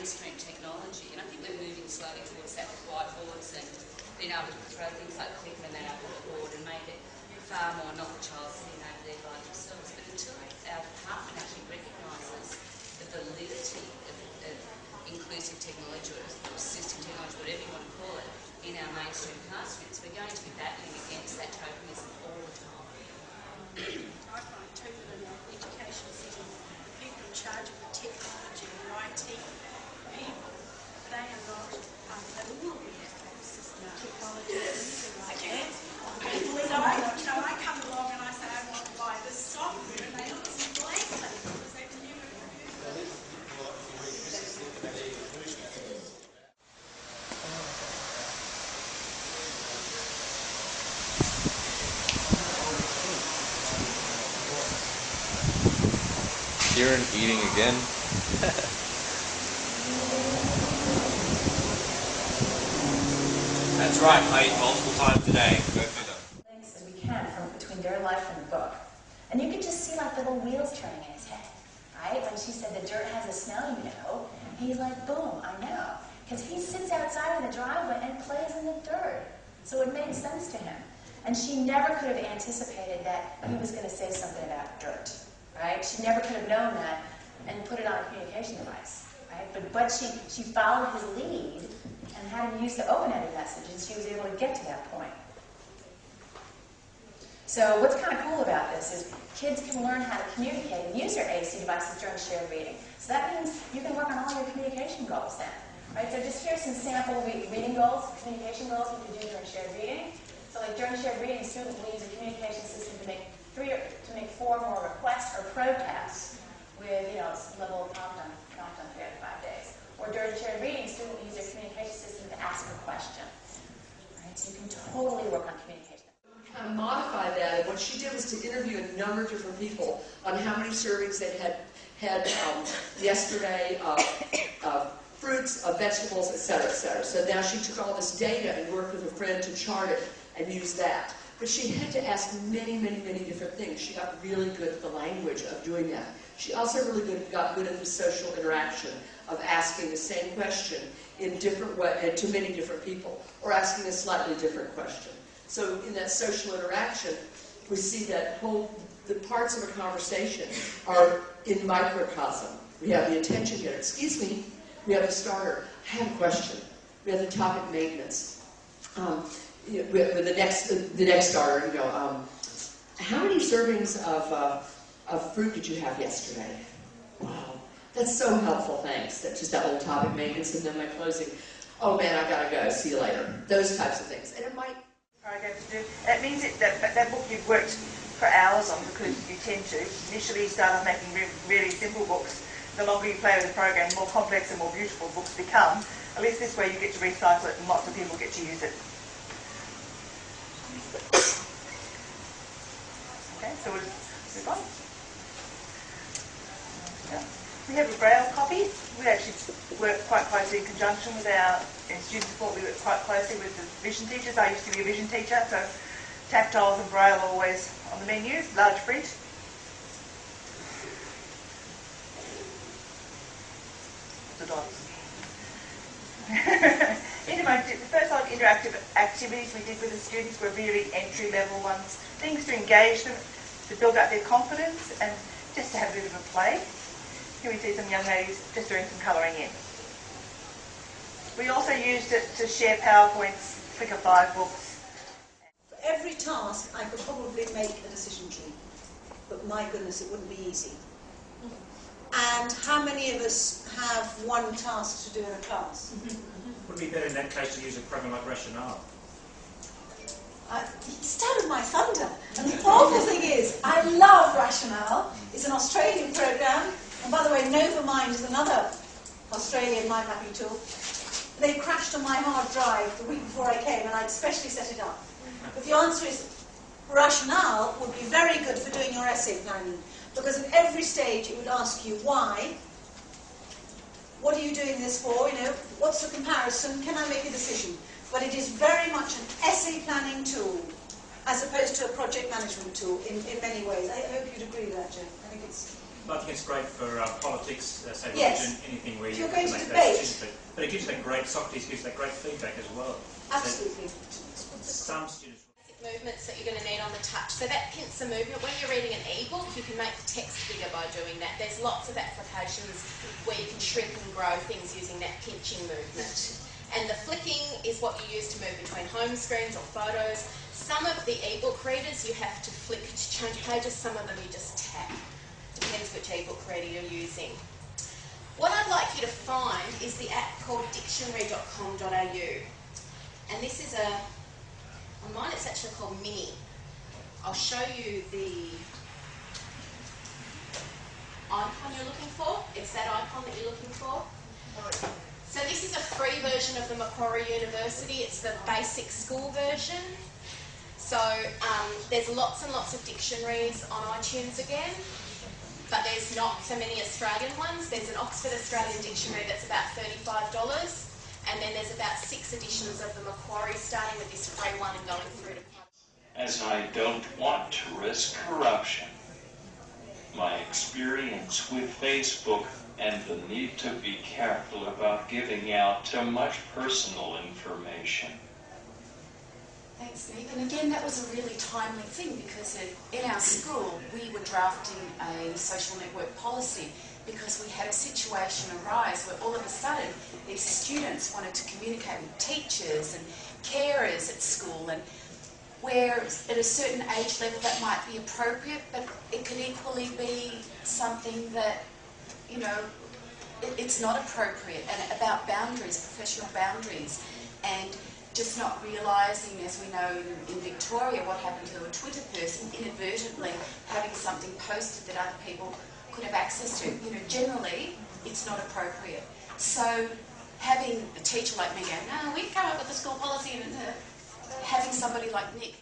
mainstream technology, and I think we're moving slowly towards that with whiteboards and being able to throw things like Clicker and that up on the board and make it far more not the child sitting over there by themselves. But until our department actually recognises the validity of inclusive technology or assistive technology, whatever you want to call it, in our mainstream classrooms, we're going to be battling against that tokenism all the time. I find too that in our education system, the people in charge of the technology and IT people, they are not, they will be technology or anything like that. So I come along and I say, I want to buy this software, and they look at me blankly because they've never heard of it. Kieran eating again. That's right, I eat multiple times a day. Go through them. Things as we can from between their life and the book. And you can just see like little wheels turning in his head, right? When she said the dirt has a smell, you know, he's like, boom, I know. Because he sits outside in the driveway and plays in the dirt. So it made sense to him. And she never could have anticipated that he was going to say something about dirt, right? She never could have known that and put it on a communication device, right? But she followed his lead and had him use the open-ended message, and she was able to get to that point. So what's kind of cool about this is kids can learn how to communicate and use their AC devices during shared reading. So that means you can work on all your communication goals then, right? So just here's some sample reading goals, communication goals you can do during shared reading. So like during shared reading, students will use a communication system to make 4 more requests or protests with, you know, level of countdown 3 out of 5 days. Or during shared reading, students will use their communication system to ask a question. Right? So you can totally work on communication. Kind of modify that, and what she did was to interview a number of different people on how many servings they had yesterday of fruits, of vegetables, etc., etc. So now she took all this data and worked with a friend to chart it and use that. But she had to ask many, many, many different things. She got really good at the language of doing that. She also got good at the social interaction of asking the same question in different ways to many different people, or asking a slightly different question. So in that social interaction, we see that the parts of a conversation are in microcosm. We have the attention getter. Excuse me. We have the starter. I have a question. We have the topic maintenance. With the next starter, you know, how many servings of fruit did you have yesterday? Wow, that's so helpful. Thanks. That's just that little topic maintenance, and then my closing. Oh man, I gotta go. See you later. Those types of things, and it might. Program to do. That means that book you've worked for hours on, because you tend to initially start off making really simple books. The longer you play with the program, the more complex and more beautiful books become. At least this way you get to recycle it and lots of people get to use it. Okay, so we'll move on. Yeah. We have a Braille copy. We actually work quite closely in conjunction with our student support. We work quite closely with the vision teachers. I used to be a vision teacher, so tactiles and Braille are always on the menu, large print. The dogs. The first lot of interactive activities we did with the students were really entry-level ones, things to engage them, to build up their confidence, and just to have a bit of a play. Here we see some young ladies just doing some colouring in. We also used it to share PowerPoints, Flickr 5 books. For every task, I could probably make a decision tree, but my goodness, it wouldn't be easy. And how many of us have one task to do in a class? Would it be better in that case to use a program like Rationale? It's out of my thunder. And the awful thing is, I love Rationale. It's an Australian program. And by the way, NovaMind is another Australian mind mapping tool. They crashed on my hard drive the week before I came, and I'd specially set it up. But the answer is, Rationale would be very good for doing your essay planning, because at every stage it would ask you why, what are you doing this for, you know, what's the comparison, can I make a decision? But it is very much an essay planning tool, as opposed to a project management tool in many ways. I hope you'd agree with that, Joe. I think it's I think it's great for politics, say Yes. religion, anything where If you you're have going to to make that debate. decision. But it gives that great, Socrates gives that great feedback as well. Absolutely. Some students. Movements that you're going to need on the touch. So that pincer movement, when you're reading an e-book, you can make the text bigger by doing that. There's lots of applications where you can shrink and grow things using that pinching movement. And the flicking is what you use to move between home screens or photos. Some of the e-book readers you have to flick to change pages, some of them you just tap. Depends which e-book reader you're using. What I'd like you to find is the app called dictionary.com.au. And this is on mine it's actually called Mini. I'll show you the icon you're looking for. It's that icon that you're looking for. So this is a free version of the Macquarie University. It's the basic school version. So there's lots and lots of dictionaries on iTunes again, but there's not so many Australian ones. There's an Oxford Australian dictionary that's about $35. And then there's about 6 editions of the Macquarie, starting with this free one and going through to... As I don't want to risk corruption, my experience with Facebook and the need to be careful about giving out too much personal information. Thanks, Nick. And again, that was a really timely thing because in our school we were drafting a social network policy because we had a situation arise where all of a sudden these students wanted to communicate with teachers and carers at school, and where at a certain age level that might be appropriate, but it could equally be something that, you know, it's not appropriate, and about boundaries, professional boundaries, and just not realising, as we know in Victoria, what happened to a Twitter person inadvertently having something posted that other people could have access to. You know, generally, it's not appropriate. So having a teacher like me go, no, we come up with the school policy, and having somebody like Nick